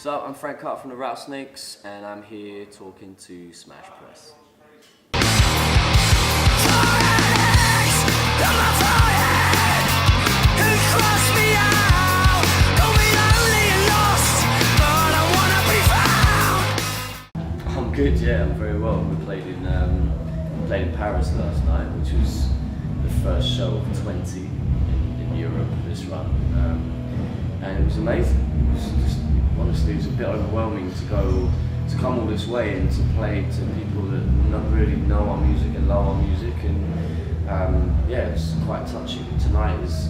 So I'm Frank Carter from the Rattlesnakes, and I'm here talking to Smash Press. I'm good, yeah, I'm very well. We played in Paris last night, which was the first show of 20 in Europe this run, and it was amazing. It was just, honestly, it was a bit overwhelming to come all this way and to play to people that not really know our music and love our music, and yeah, it's quite touching. Tonight is,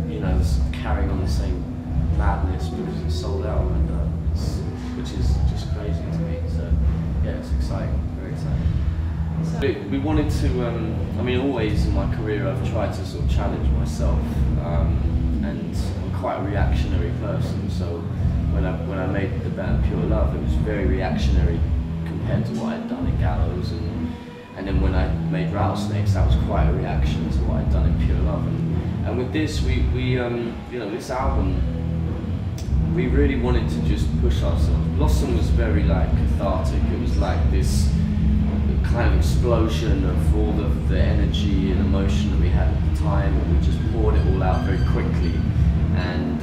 it's carrying on the same madness because it's sold out, and which is just crazy to me. So yeah, it's exciting, very exciting. We wanted to, always in my career I've tried to sort of challenge myself, and I'm quite a reactionary person, so when I made the band Pure Love, it was very reactionary compared to what I'd done in Gallows, and then when I made Rattlesnakes, that was quite a reaction to what I'd done in Pure Love, and with this, we this album, we really wanted to just push ourselves. Blossom was very cathartic. It was like this kind of explosion of all of the energy and emotion that we had at the time, and we just poured it all out very quickly and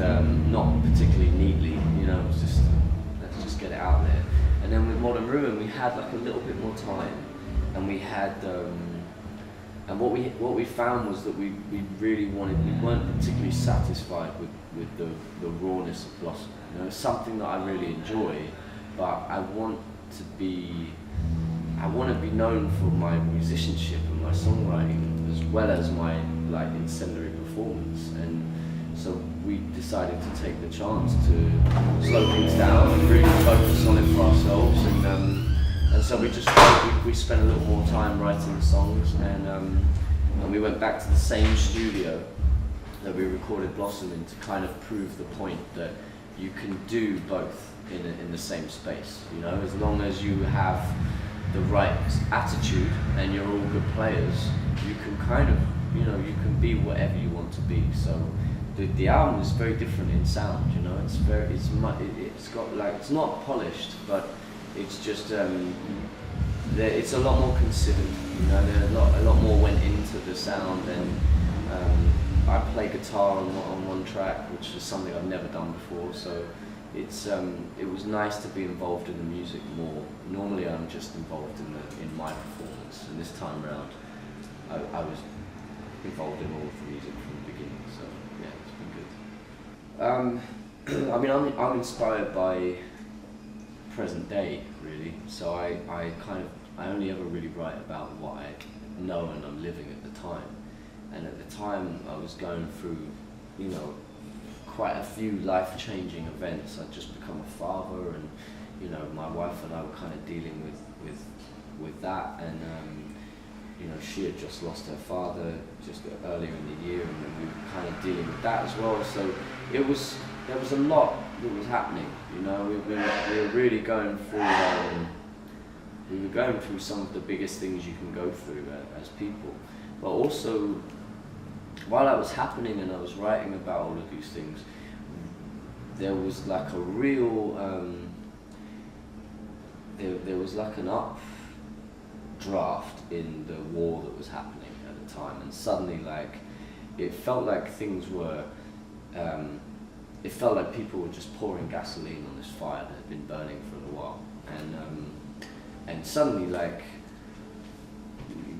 not particularly neatly. It was just, let's just get it out there. And then with Modern Ruin, we had a little bit more time, and we had and what we found was that we really wanted, we weren't particularly satisfied with the rawness of Blossom. It's something that I really enjoy, but I want to be known for my musicianship and my songwriting as well as my incendiary performance, and so we decided to take the chance to slow things down and really focus on it for ourselves, and so we spent a little more time writing the songs, and we went back to the same studio that we recorded Blossom in to kind of prove the point that you can do both in the same space. As long as you have the right attitude and you're all good players, you can kind of, you can be whatever you want to be. So the album is very different in sound. It's not polished, but it's just it's a lot more considered. A lot more went into the sound, and I play guitar on one track, which is something I've never done before. So it was nice to be involved in the music more. Normally I'm just involved in my performance, and this time around I was involved in all of the music from the beginning. So yeah, it's been good. I'm inspired by present day, really. So I only ever really write about what I know and I'm living at the time. And at the time I was going through, quite a few life-changing events. I'd just become a father, and my wife and I were kind of dealing with that, and she had just lost her father just earlier in the year, and then we were kind of dealing with that as well. So there was a lot that was happening. We were really going through some of the biggest things you can go through as people, but also, while that was happening and I was writing about all of these things, there was a real, there was an updraft in the war that was happening at the time, and suddenly it felt like things were, it felt like people were just pouring gasoline on this fire that had been burning for a little while, and suddenly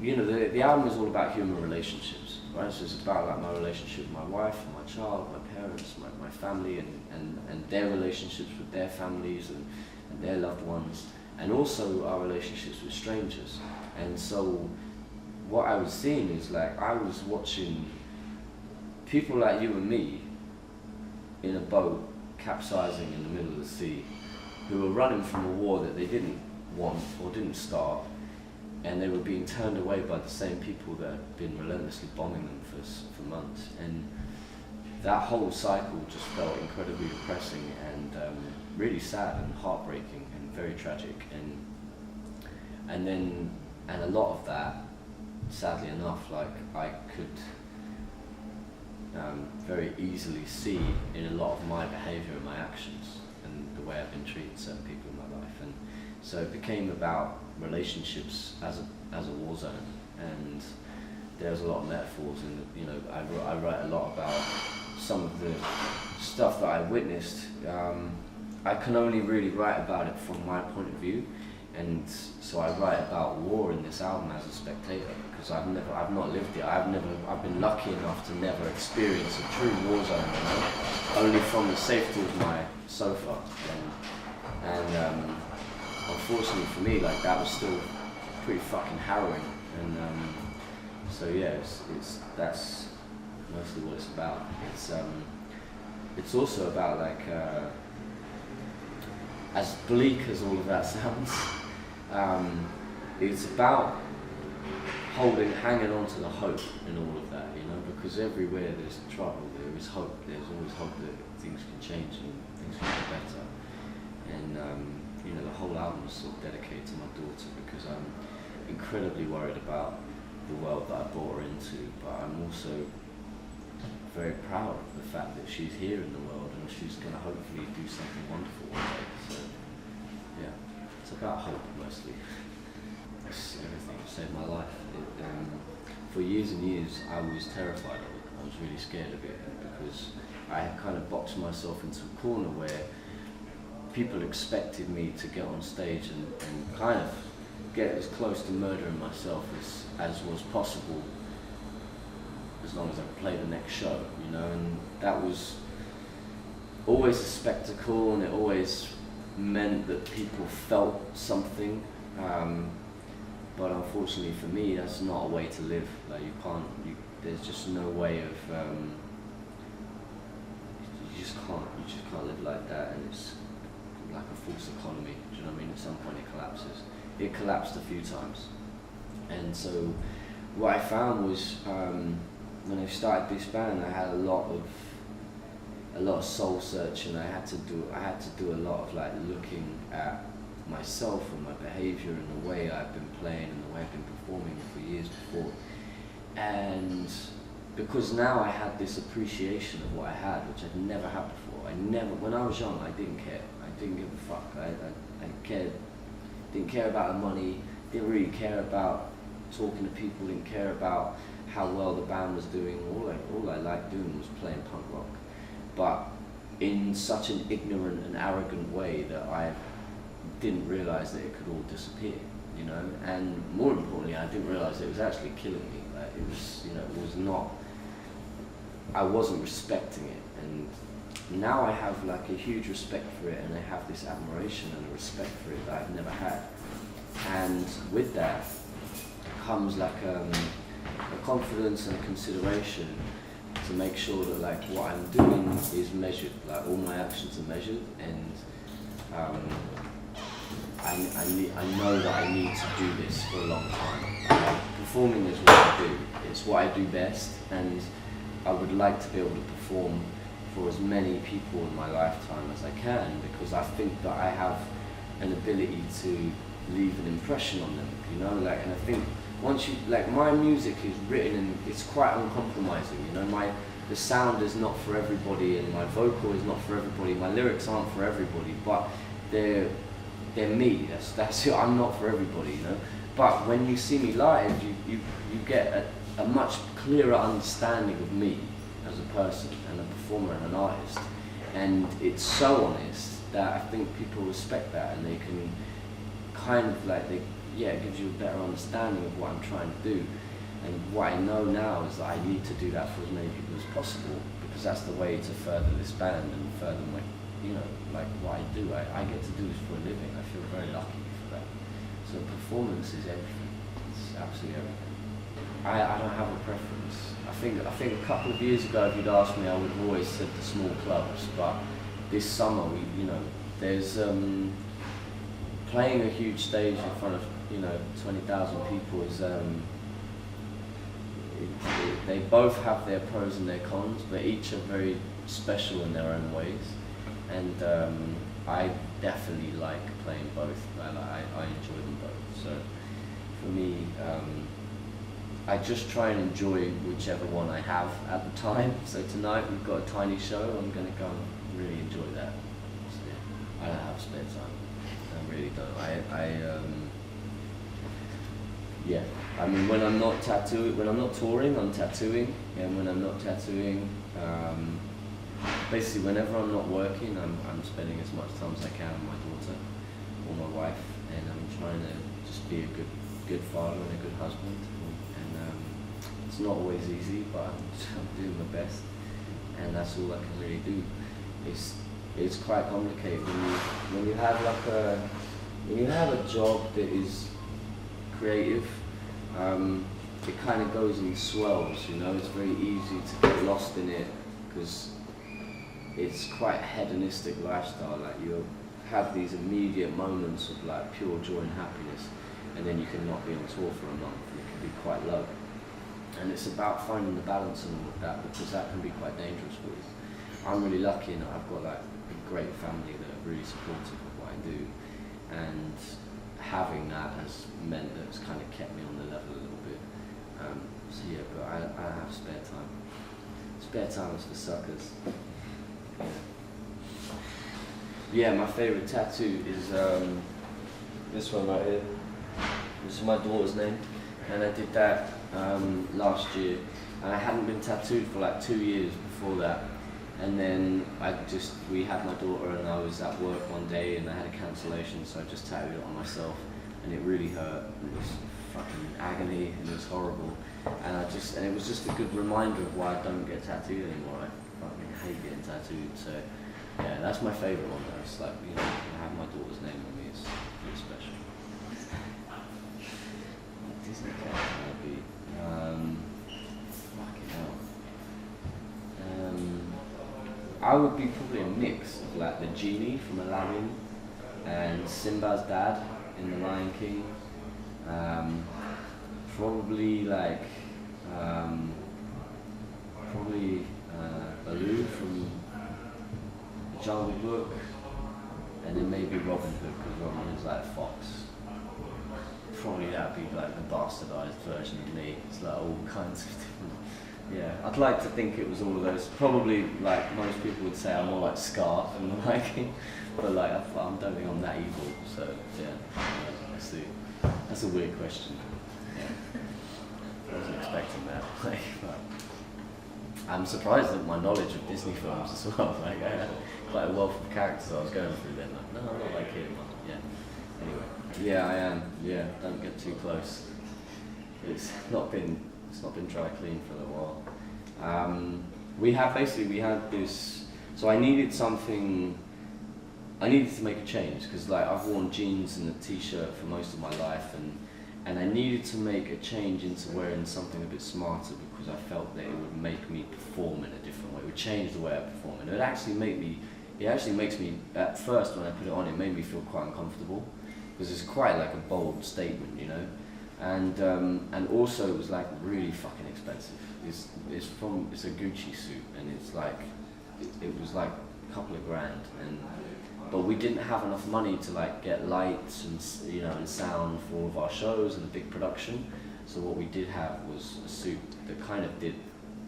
the album is all about human relationships. Right, so it's about my relationship with my wife, my child, my parents, my family, and their relationships with their families and their loved ones, and also our relationships with strangers. And so what I was seeing is I was watching people like you and me in a boat capsizing in the middle of the sea, who were running from a war that they didn't want or didn't start, and they were being turned away by the same people that had been relentlessly bombing them for months. And that whole cycle just felt incredibly depressing and really sad and heartbreaking and very tragic. And a lot of that, sadly enough, I could very easily see in a lot of my behaviour and my actions. And and the way I've been treating certain people in my life. And so it became about relationships as a war zone. And there's a lot of metaphors in the, you know, I write a lot about some of the stuff that I witnessed. I can only really write about it from my point of view, and so I write about war in this album as a spectator, because I've not lived it. I've been lucky enough to never experience a true war zone, you know, only from the safety of my sofa. And unfortunately for me, like, that was still pretty fucking harrowing. And so yeah, that's mostly what it's about. It's also about, like, as bleak as all of that sounds, it's about hanging on to the hope in all of that, you know, because everywhere there's trouble, there is hope. There's always hope that things can change and things can get better. And you know, the whole album is sort of dedicated to my daughter, because I'm incredibly worried about the world that I brought her into, but I'm also very proud of the fact that she's here in the world and she's going to hopefully do something wonderful one day. So yeah, it's about hope mostly. It's everything. It saved my life. For years and years I was terrified of it. I was really scared of it, because I had kind of boxed myself into a corner where people expected me to get on stage and kind of get as close to murdering myself as was possible, as long as I could play the next show, you know. And that was always a spectacle, and it always meant that people felt something. But unfortunately for me, that's not a way to live. Like, there's just no way of, you just can't live like that, and it's like a false economy, do you know what I mean? At some point it collapses. It collapsed a few times. And so what I found was, when I started this band, I had a lot of soul searching. I had to do a lot of, like, looking at myself and my behaviour and the way I've been playing and the way I've been performing for years before. And because now I had this appreciation of what I had, which I'd never had before. When I was young, I didn't care. I didn't give a fuck. I didn't care about the money, didn't really care about talking to people, didn't care about how well the band was doing. All I liked doing was playing punk rock, but in such an ignorant and arrogant way that I didn't realise that it could all disappear, you know. And more importantly, I didn't realise it was actually killing me. Like, it was, you know, it was not. I wasn't respecting it, and now I have, like, a huge respect for it, and I have this admiration and a respect for it that I've never had. And with that comes, like, a confidence and a consideration to make sure that, like, what I'm doing is measured, like, all my actions are measured, and I know that I need to do this for a long time. Like, performing is what I do. It's what I do best, and I would like to be able to perform for as many people in my lifetime as I can, because I think that I have an ability to leave an impression on them, you know. Like, and I think once you, like, my music is written and it's quite uncompromising, you know. The sound is not for everybody, and my vocal is not for everybody. My lyrics aren't for everybody, but they're me. That's it. I'm not for everybody, you know. But when you see me live, you get a much clearer understanding of me as a person and a performer and an artist, and it's so honest that I think people respect that, and they can kind of, like, it gives you a better understanding of what I'm trying to do. And what I know now is that I need to do that for as many people as possible, because that's the way to further this band and further my, you know, like, what I do. I get to do this for a living. I feel very lucky for that. So performance is everything. It's absolutely everything. I don't have a preference. I think a couple of years ago, if you'd asked me, I would have always said the small clubs. But this summer, there's playing a huge stage in front of, 20,000 people is. They both have their pros and their cons, but each are very special in their own ways. And I definitely like playing both. I enjoy them both. So for me, I just try and enjoy whichever one I have at the time. So tonight we've got a tiny show. I'm going to go and really enjoy that. So, yeah. I don't have spare time. I really don't. Yeah. I mean, when I'm not when I'm not touring, I'm tattooing, and when I'm not tattooing, basically whenever I'm not working, I'm spending as much time as I can with my daughter or my wife, and I'm trying to just be a good father and a good husband. And it's not always easy, but I'm doing my best, and that's all I can really do. It's quite complicated when you have a job that is creative. It kind of goes in swells, you know. It's very easy to get lost in it because it's quite a hedonistic lifestyle. Like you have these immediate moments of like pure joy and happiness, and then you can not be on tour for a month, and it can be quite low. And it's about finding the balance in all of that, because that can be quite dangerous for you. I'm really lucky in that I've got like a great family that are really supportive of what I do, and having that has meant that it's kind of kept me on the level a little bit. So yeah, but I have spare time. Spare time is for suckers. Yeah, my favourite tattoo is this one right here. This is my daughter's name, and I did that last year, and I hadn't been tattooed for like 2 years before that. And then we had my daughter, and I was at work one day and I had a cancellation, so I just tattooed it on myself, and it really hurt. It was fucking agony, and it was horrible. And it was just a good reminder of why I don't get tattooed anymore. I fucking hate getting tattooed. So yeah, that's my favourite one though. It's like, you know, I have my daughter's name on me, it's pretty special. What Disney character would be? Fucking hell. I would be probably a mix of like the genie from Aladdin and Simba's dad in The Lion King. Probably like Baloo from The Jungle Book, and then maybe Robin Hood, because Robin is like a fox. Probably that'd be like the bastardized version of me. It's like all kinds of different. Yeah, I'd like to think it was all of those. Probably, like most people would say, I'm more like Scar from The Lion King, but like I don't think I'm that evil. So yeah, I see. That's a weird question. Yeah, I wasn't expecting that. Like, but I'm surprised at my knowledge of Disney films as well. Like I had quite a wealth of characters I was going through then. Like, no, I'm not like him. Yeah. Anyway, yeah, I am. Yeah, don't get too close. It's not been dry clean for a little while. We had this, so I needed to make a change, because like I've worn jeans and a t-shirt for most of my life, and I needed to make a change into wearing something a bit smarter, because I felt that it would make me perform in a different way. It would change the way I perform, and it actually makes me, at first when I put it on, it made me feel quite uncomfortable, because it's quite like a bold statement, you know. And also it was like really fucking expensive. It's a Gucci suit, and it's like it was like a couple of grand, but we didn't have enough money to like get lights and, you know, and sound for all of our shows and the big production. So what we did have was a suit that kind of did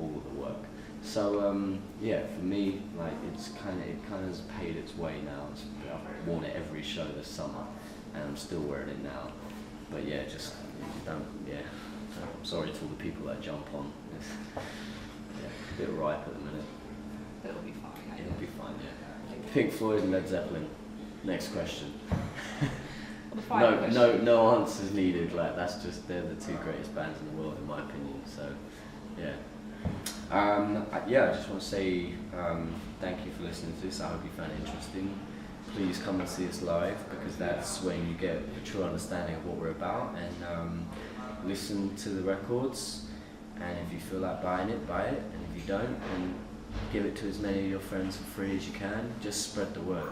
all of the work. So yeah, for me, like it kind of has paid its way now. I've worn it every show this summer, and I'm still wearing it now. But yeah, just I'm sorry to all the people that jump on. It's a bit ripe at the minute. It'll be fine. It'll be fine, yeah. Pink Floyd and Led Zeppelin. Next question. No answers needed. Like they're the two greatest bands in the world, in my opinion. So yeah. I just want to say thank you for listening to this. I hope you found it interesting. Please come and see us live, because that's when you get a true understanding of what we're about, and listen to the records, and if you feel like buying it, buy it, and if you don't, then give it to as many of your friends for free as you can. Just spread the word.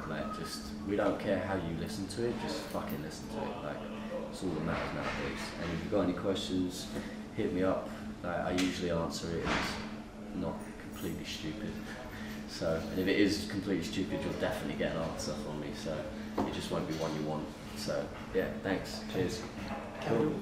We don't care how you listen to it, just fucking listen to it. Like, it's all that matters nowadays. And if you've got any questions, hit me up. I usually answer it. It's not completely stupid. So, and if it is completely stupid, you'll definitely get an answer from me. So, it just won't be one you want. So, yeah, thanks. Cheers. Cool.